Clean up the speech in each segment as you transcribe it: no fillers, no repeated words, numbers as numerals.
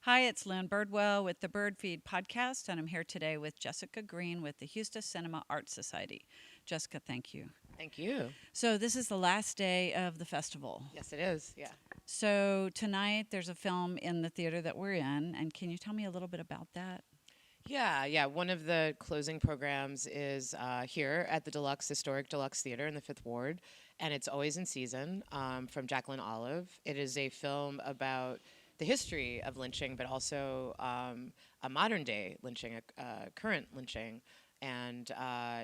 Hi, it's Lynn Birdwell with the Bird Feed podcast, and I'm here today with Jessica Green with the Houston Cinema Art Society. Jessica, thank you. Thank you. So, this is the last day of the festival. Yes, it is. Yeah. So, tonight there's a film in the theater that we're in, and can you tell me a little bit about that? Yeah. One of the closing programs is here at the historic DeLux Theatre in the Fifth Ward, and it's always in season from Jacqueline Olive. It is a film about the history of lynching, but also a modern day lynching, a current lynching. And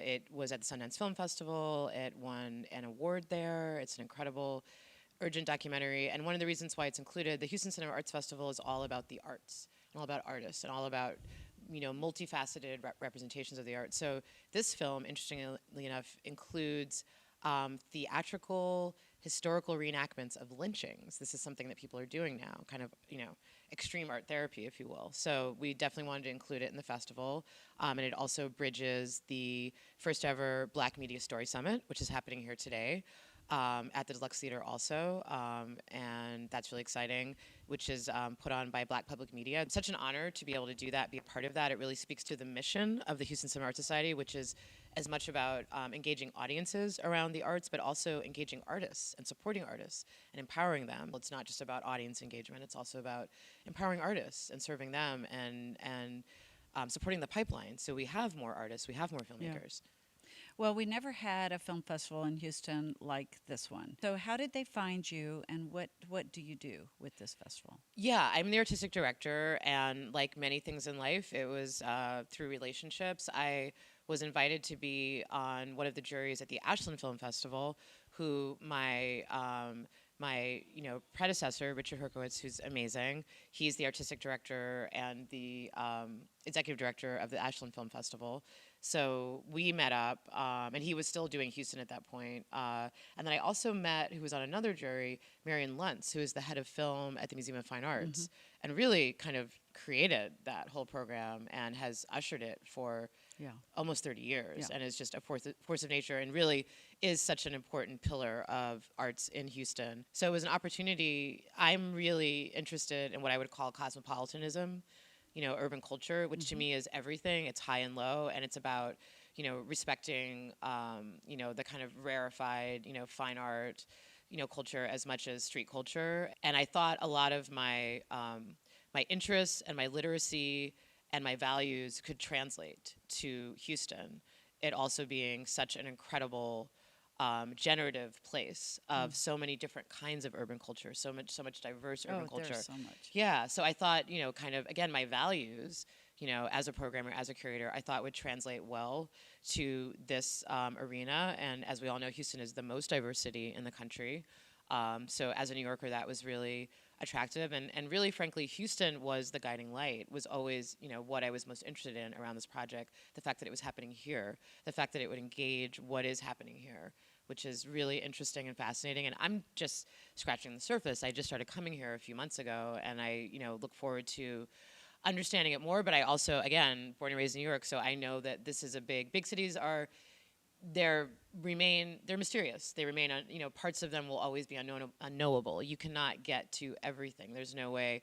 it was at the Sundance Film Festival. It won an award there. It's an incredible, urgent documentary. And one of the reasons why it's included, the Houston Cinema Arts Festival is all about the arts, and all about artists, and all about multifaceted representations of the arts. So this film, interestingly enough, includes theatrical, historical reenactments of lynchings. This is something that people are doing now, kind of, extreme art therapy, if you will. So we definitely wanted to include it in the festival. And it also bridges the first ever Black Media Story Summit, which is happening here today. At the DeLux Theatre also, and that's really exciting, which is put on by Black Public Media. It's such an honor to be able to do that, be a part of that. It really speaks to the mission of the Houston Cinema Art Society, which is as much about engaging audiences around the arts, but also engaging artists and supporting artists and empowering them. It's not just about audience engagement, it's also about empowering artists and serving them and supporting the pipeline. So we have more artists, we have more filmmakers. Yeah. Well, we never had a film festival in Houston like this one. So, how did they find you, and what do you do with this festival? Yeah, I'm the artistic director, and like many things in life, it was through relationships. I was invited to be on one of the juries at the Ashland Film Festival, who my predecessor, Richard Herkowitz, who's amazing. He's the artistic director and the executive director of the Ashland Film Festival. So we met up, and he was still doing Houston at that point. And then I also met, who was on another jury, Marion Luntz, who is the head of film at the Museum of Fine Arts, and really kind of created that whole program and has ushered it for almost 30 years, and is just a force of nature, and really is such an important pillar of arts in Houston. So it was an opportunity. I'm really interested in what I would call cosmopolitanism, urban culture, which to me is everything. It's high and low, and it's about, respecting, the kind of rarefied, fine art, culture as much as street culture. And I thought a lot of my interests and my literacy and my values could translate to Houston. It also being such an incredible generative place of so many different kinds of urban culture, so much diverse urban culture. There's so much. Yeah, so I thought, kind of, again, my values, as a programmer, as a curator, I thought would translate well to this arena. And as we all know, Houston is the most diverse city in the country. So as a New Yorker, that was really attractive. And really, frankly, Houston was the guiding light, was always, what I was most interested in around this project. The fact that it was happening here, the fact that it would engage what is happening here, which is really interesting and fascinating. And I'm just scratching the surface. I just started coming here a few months ago, and I, look forward to understanding it more. But I also, again, born and raised in New York, so I know that this is big cities are, they're mysterious. They remain, parts of them will always be unknowable. You cannot get to everything. There's no way.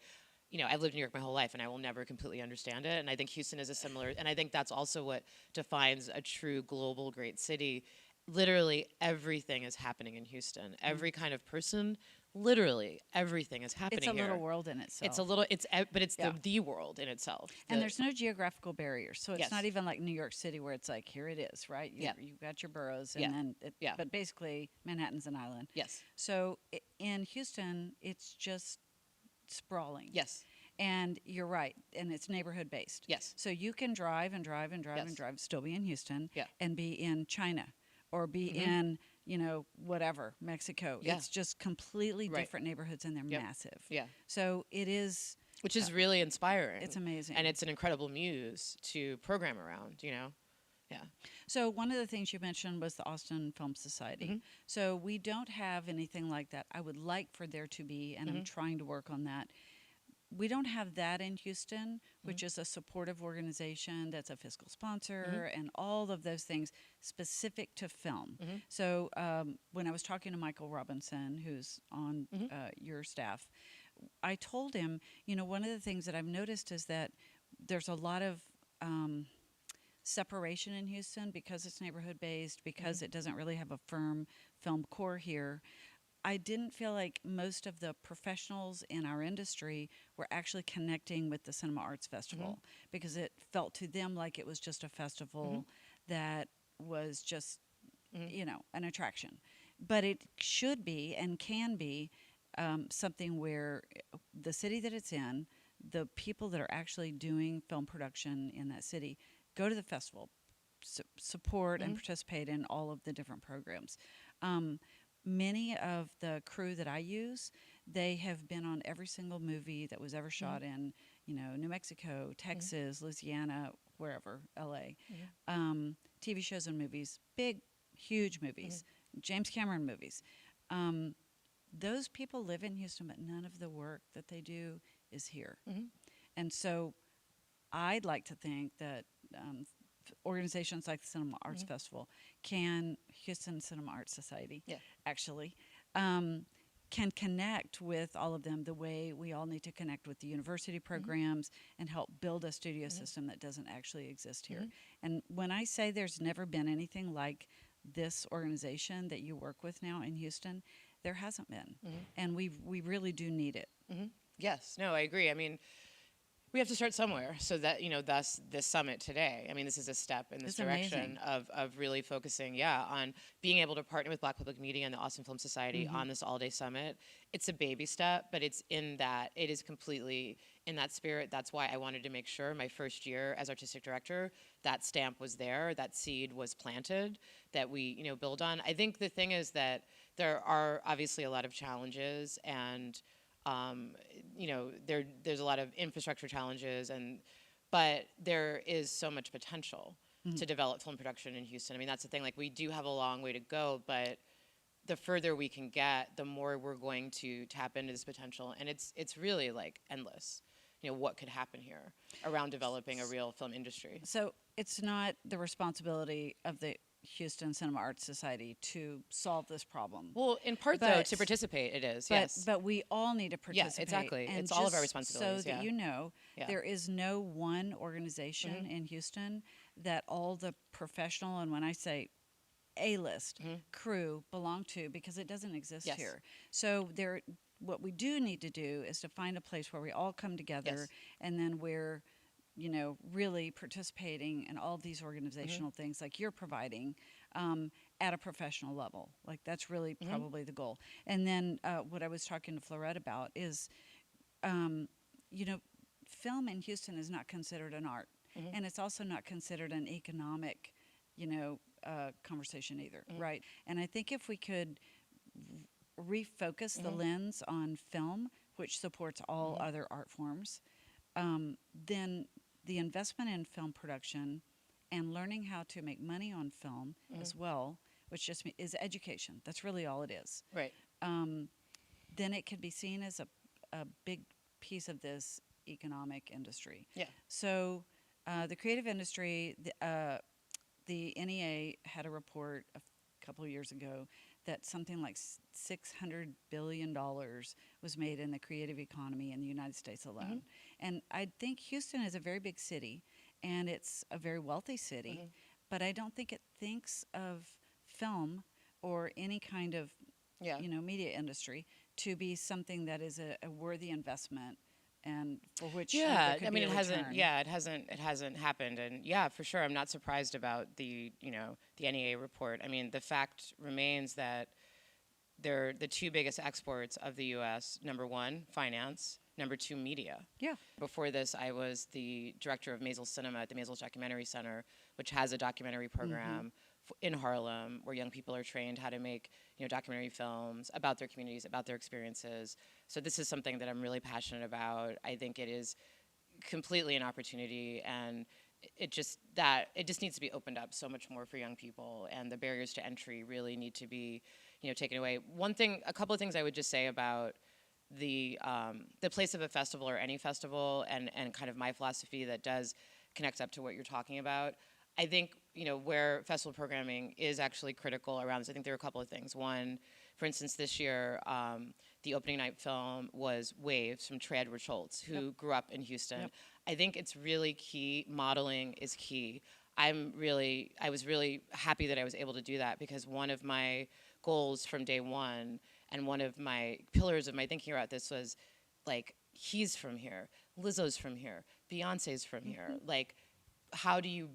I've lived in New York my whole life, and I will never completely understand it. And I think Houston is a similar, and I think that's also what defines a true global great city. Literally everything is happening in Houston. Every kind of person, literally everything is happening here. It's a little world in itself. But it's the world in itself. And there's no geographical barriers, so it's not even like New York City where it's like, here it is, right? You've got your boroughs, and then but basically Manhattan's an island. Yes. So in Houston, it's just sprawling. Yes. And you're right, and it's neighborhood based. Yes. So you can drive and drive and drive and drive, still be in Houston, and be in China, or be in, whatever, Mexico. Yeah. It's just completely different neighborhoods, and they're massive. Yeah. So it is. Which is really inspiring. It's amazing. And it's an incredible muse to program around, Yeah. So one of the things you mentioned was the Austin Film Society. So we don't have anything like that. I would like for there to be, and I'm trying to work on that. We don't have that in Houston, which is a supportive organization that's a fiscal sponsor and all of those things specific to film. So when I was talking to Michael Robinson, who's on your staff, I told him, one of the things that I've noticed is that there's a lot of separation in Houston because it's neighborhood based, because it doesn't really have a firm film core here. I didn't feel like most of the professionals in our industry were actually connecting with the Cinema Arts Festival because it felt to them like it was just a festival that was just, an attraction. But it should be and can be something where the city that it's in, the people that are actually doing film production in that city, go to the festival, support and participate in all of the different programs. Many of the crew that I use, they have been on every single movie that was ever shot in, New Mexico, Texas, Louisiana, wherever, LA. TV shows and movies, big, huge movies, James Cameron movies. Those people live in Houston, but none of the work that they do is here. And so I'd like to think that organizations like the Cinema Arts Festival Houston Cinema Arts Society, actually, can connect with all of them the way we all need to connect with the university programs and help build a studio system that doesn't actually exist here. And when I say there's never been anything like this organization that you work with now in Houston, there hasn't been. And we really do need it. Yes, no, I agree. I mean, we have to start somewhere, so that, thus this summit today. I mean, this is a step in this direction of really focusing, on being able to partner with Black Public Media and the Austin Film Society on this all-day summit. It's a baby step, but it is completely in that spirit. That's why I wanted to make sure my first year as artistic director, that stamp was there, that seed was planted, that we, build on. I think the thing is that there are obviously a lot of challenges, and there's a lot of infrastructure challenges, but there is so much potential to develop film production in Houston. I mean, that's the thing. Like, we do have a long way to go, but the further we can get, the more we're going to tap into this potential, and it's really like endless. What could happen here around developing a real film industry. So it's not the responsibility of the Houston Cinema Arts Society to solve this problem. Well, in part, though, to participate, it is, yes. But we all need to participate. Yeah, exactly. And it's all of our responsibilities, so that there is no one organization in Houston that all the professional, and when I say A-list crew, belong to, because it doesn't exist here. So what we do need to do is to find a place where we all come together, and then we're really participating in all of these organizational things like you're providing at a professional level. Like, that's really probably the goal. And then what I was talking to Florette about is, film in Houston is not considered an art. And it's also not considered an economic, conversation either, right? And I think if we could refocus the lens on film, which supports all other art forms, then the investment in film production and learning how to make money on film as well, which just is education. That's really all it is. Right. Then it could be seen as a big piece of this economic industry. Yeah. So the creative industry, the NEA had a report a couple of years ago that something like $600 billion was made in the creative economy in the United States alone. And I think Houston is a very big city, and it's a very wealthy city, but I don't think it thinks of film or any kind of media industry to be something that is a worthy investment, and for which there could be a return. It hasn't happened, and for sure, I'm not surprised about the NEA report. I mean, the fact remains that they're the two biggest exports of the U.S. Number one, finance. Number two, media. Yeah. Before this, I was the director of Maisel Cinema at the Maisel Documentary Center, which has a documentary program in Harlem where young people are trained how to make documentary films about their communities, about their experiences. So this is something that I'm really passionate about. I think it is completely an opportunity, and it just needs to be opened up so much more for young people, and the barriers to entry really need to be taken away. A couple of things I would just say about the place of a festival or any festival, and kind of my philosophy that does connect up to what you're talking about. I think where festival programming is actually critical around this. I think there are a couple of things. One, for instance, this year the opening night film was Waves from Trey Edward Schultz, who grew up in Houston. Yep. I think it's really key. Modeling is key. I was really happy that I was able to do that, because one of my goals from day one and one of my pillars of my thinking about this was like, he's from here, Lizzo's from here, Beyonce's from here. Like, how are you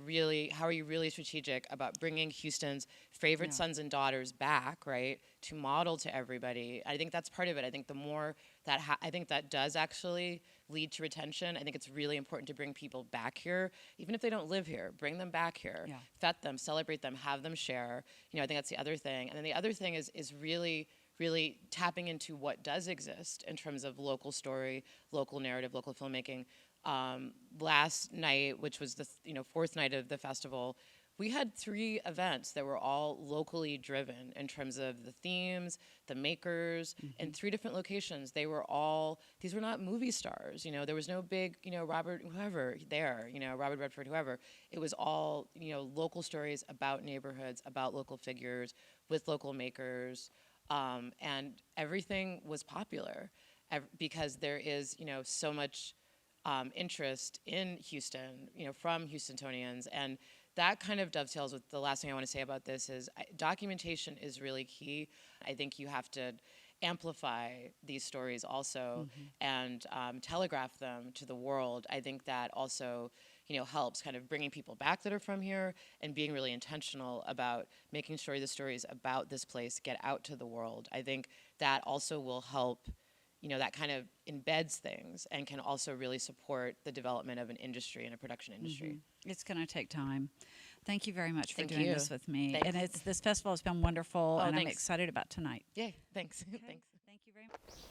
really strategic about bringing Houston's favorite sons and daughters back, right, to model to everybody? I think that's part of it. I think the more that I think that does actually lead to retention. I think it's really important to bring people back here, even if they don't live here. Bring them back here, vet them, celebrate them, have them share. I think that's the other thing. And then the other thing is really tapping into what does exist in terms of local story, local narrative, local filmmaking. Last night, which was the fourth night of the festival, we had 3 events that were all locally driven in terms of the themes, the makers, in 3 different locations. These were not movie stars, there was no big, Robert Redford, whoever. It was all, local stories about neighborhoods, about local figures, with local makers, and everything was popular because there is, so much interest in Houston, from Houstonians, and that kind of dovetails with the last thing I want to say about this is documentation is really key. I think you have to amplify these stories also and telegraph them to the world. I think that also, helps kind of bringing people back that are from here and being really intentional about making sure the stories about this place get out to the world. I think that also will help, that kind of embeds things and can also really support the development of an industry and a production industry. It's going to take time. Thank you very much for Thank doing you. this with me. Thanks. And this festival has been wonderful, and I'm thanks. excited about tonight. Yay, thanks. Okay. Thanks. Thank you very much.